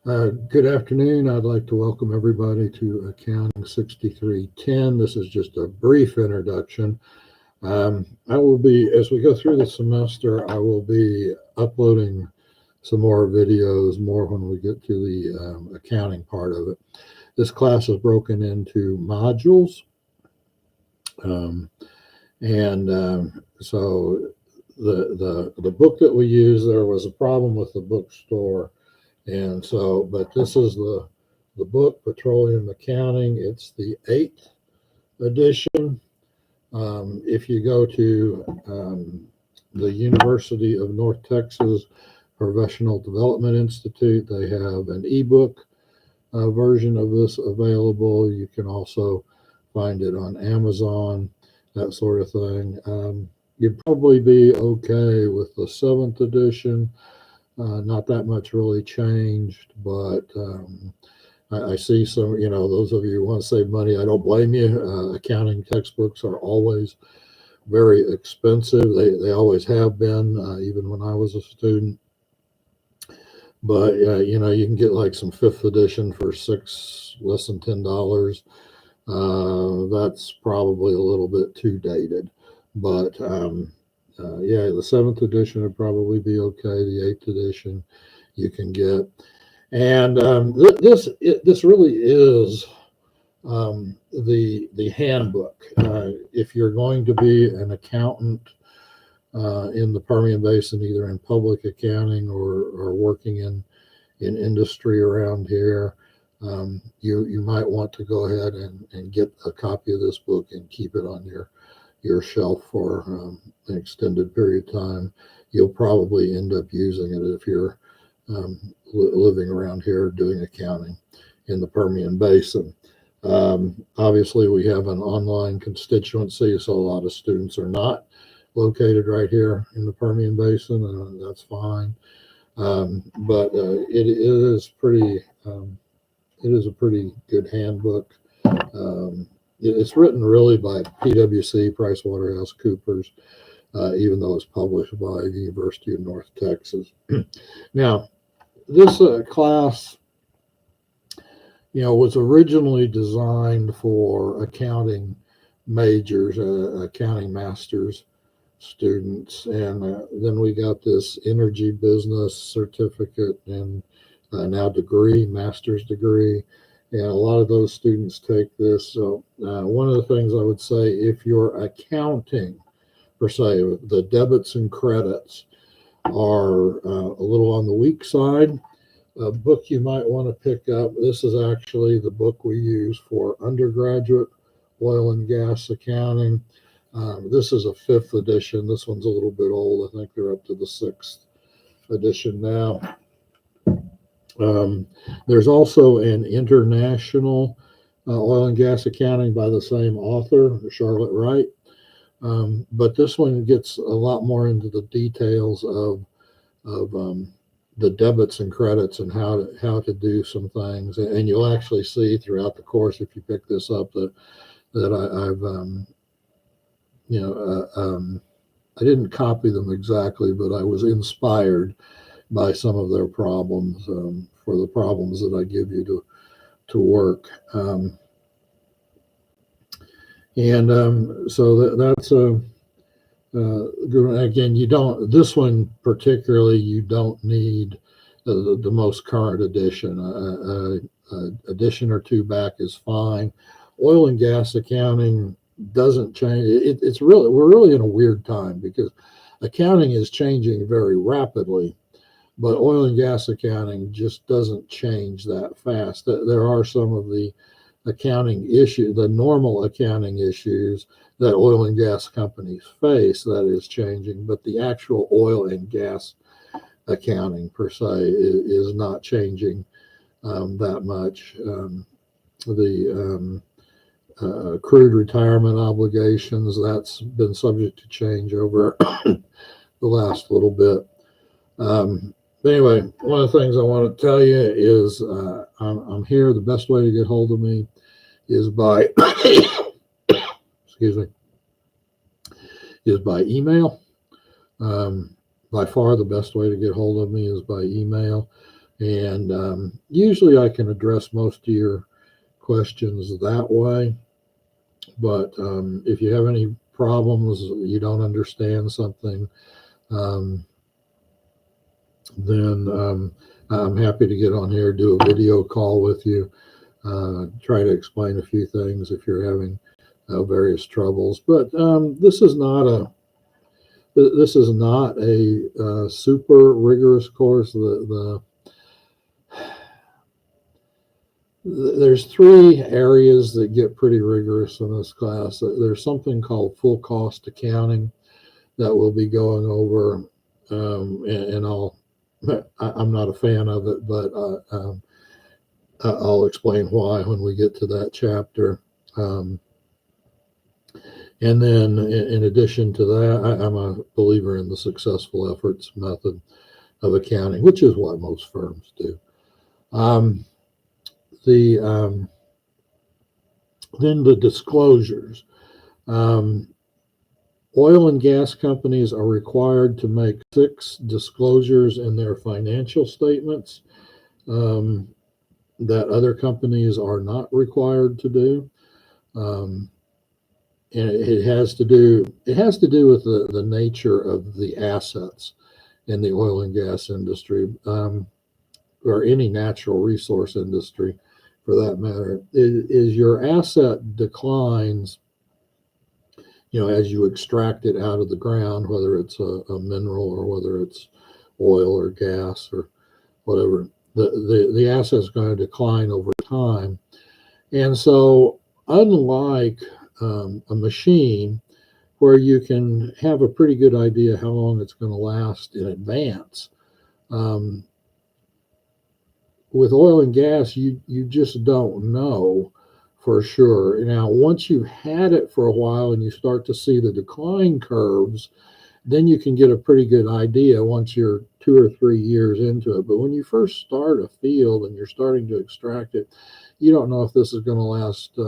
Good afternoon. I'd like to welcome everybody to Accounting 6310. This is just a brief introduction. I will be, as we go through the semester, I will be uploading some more videos, more when we get to the accounting part of it. This class is broken into modules. Um, and so the book that we use, there was a problem with the bookstore. And so, but this is the book, Petroleum Accounting. It's the 8th edition. If you go to the University of North Texas Professional Development Institute, they have an ebook version of this available. You can also find it on Amazon, that sort of thing. You'd probably be okay with the 7th edition. Not that much really changed, but I see some, those of you who want to save money, I don't blame you. Accounting textbooks are always very expensive. They always have been, even when I was a student. But, you can get like some 5th edition for less than $10. That's probably a little bit too dated. But yeah, the 7th edition would probably be okay. The 8th edition you can get, and this really is the handbook. If you're going to be an accountant in the Permian Basin, either in public accounting or working in industry around here, you might want to go ahead and get a copy of this book and keep it on your shelf for an extended period of time. You'll probably end up using it if you're living around here doing accounting in the Permian Basin. Obviously, we have an online constituency, so a lot of students are not located right here in the Permian Basin, and that's fine. But it is pretty. It is a pretty good handbook. It's written really by PwC, PricewaterhouseCoopers, even though it's published by the University of North Texas. Now, this class, was originally designed for accounting majors, accounting masters students, and then we got this energy business certificate and now master's degree. And a lot of those students take this. So one of the things I would say, if you're accounting, per se, the debits and credits are a little on the weak side, a book you might want to pick up. This is actually the book we use for undergraduate oil and gas accounting. This is a 5th edition. This one's a little bit old. I think they're up to the 6th edition now. There's also an international oil and gas accounting by the same author, Charlotte Wright. But this one gets a lot more into the details of the debits and credits and how to do some things. And you'll actually see throughout the course, if you pick this up, that I've I didn't copy them exactly, but I was inspired by some of their problems for the problems that I give you to work. So that's a good. Again, this one particularly, you don't need the most current edition. Edition or two back is fine. Oil and gas accounting doesn't change. We're really in a weird time because accounting is changing very rapidly. But oil and gas accounting just doesn't change that fast. There are some of the the normal accounting issues that oil and gas companies face that is changing, but the actual oil and gas accounting per se is not changing that much. The accrued retirement obligations, that's been subject to change over the last little bit. But anyway, one of the things I want to tell you is I'm here. The best way to get hold of me is by excuse me, is by email. By far, the best way to get hold of me is by email. And usually I can address most of your questions that way. But if you have any problems, you don't understand something, um, then I'm happy to get on here, do a video call with you, try to explain a few things if you're having various troubles. But this is not a super rigorous course. There's three areas that get pretty rigorous in this class. There's something called full cost accounting that we'll be going over, and I'm not a fan of it, but I'll explain why when we get to that chapter. Um, and then, in addition to that, I'm a believer in the successful efforts method of accounting, which is what most firms do. Um, the Then the disclosures. Um, Oil and gas companies are required to make 6 disclosures in their financial statements um, that other companies are not required to do. Um, and it has to do with the nature of the assets in the oil and gas industry, or any natural resource industry for that matter. Is your asset declines, as you extract it out of the ground, whether it's a mineral or whether it's oil or gas or whatever, the asset's going to decline over time. And so, unlike a machine where you can have a pretty good idea how long it's going to last in advance, um, with oil and gas, you just don't know for sure. Now, once you've had it for a while and you start to see the decline curves, then you can get a pretty good idea once you're 2 or 3 years into it. But when you first start a field and you're starting to extract it, you don't know if this is going to last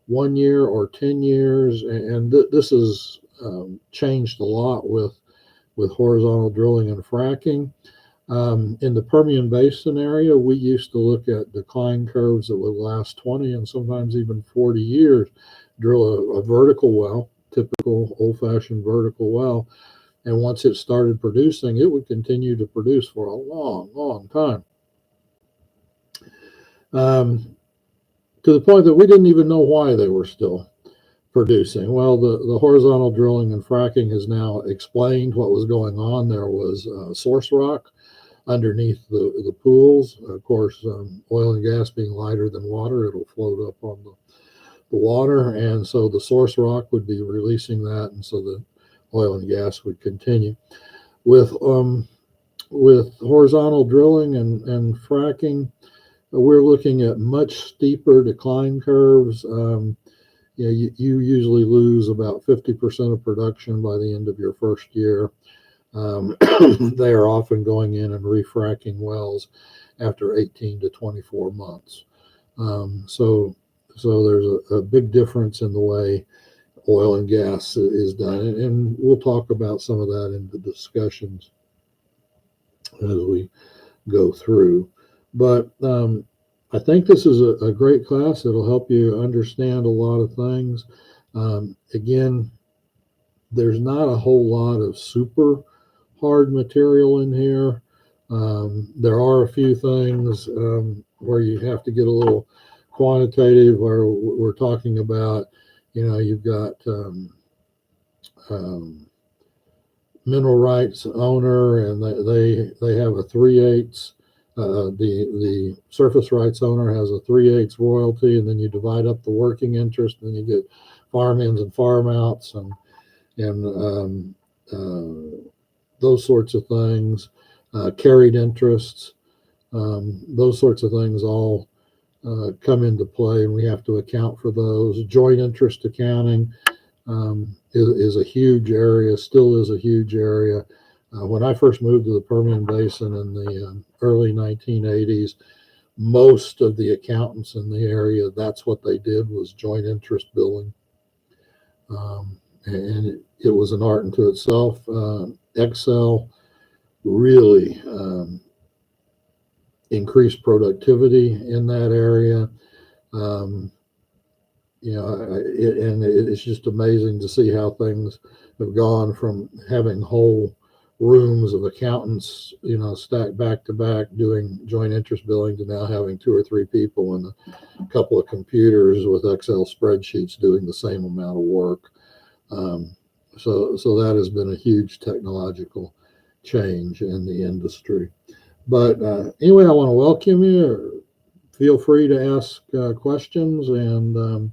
1 year or 10 years. And this has changed a lot with horizontal drilling and fracking. In the Permian Basin area, we used to look at decline curves that would last 20 and sometimes even 40 years, drill a vertical well, typical old-fashioned vertical well, and once it started producing, it would continue to produce for a long, long time. To the point that we didn't even know why they were still producing. Well, the horizontal drilling and fracking has now explained what was going on. There was source rock underneath the pools. Of course, oil and gas being lighter than water, it'll float up on the water. And so the source rock would be releasing that. And so the oil and gas would continue. With horizontal drilling and fracking, we're looking at much steeper decline curves. You usually lose about 50% of production by the end of your first year. They are often going in and refracking wells after 18 to 24 months. So there's a big difference in the way oil and gas is done. And we'll talk about some of that in the discussions as we go through. But I think this is a great class. It'll help you understand a lot of things. Again, there's not a whole lot of super hard material in here. There are a few things where you have to get a little quantitative, where we're talking about, you've got mineral rights owner, and they have a 3/8. The surface rights owner has a 3/8 royalty, and then you divide up the working interest, and then you get farm ins and farm outs, and those sorts of things, carried interests, those sorts of things all come into play, and we have to account for those. Joint interest accounting is a huge area, still is a huge area. When I first moved to the Permian Basin in the early 1980s, most of the accountants in the area, that's what they did, was joint interest billing. And it was an art unto itself. Excel really increase productivity in that area. Um, it's just amazing to see how things have gone from having whole rooms of accountants, stacked back to back doing joint interest billing to now having two or three people and a couple of computers with Excel spreadsheets doing the same amount of work. So that has been a huge technological change in the industry. But anyway, I want to welcome you. Feel free to ask questions, and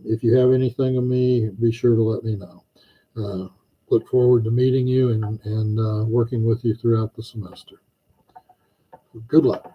if you have anything of me, be sure to let me know. Look forward to meeting you and working with you throughout the semester. Good luck.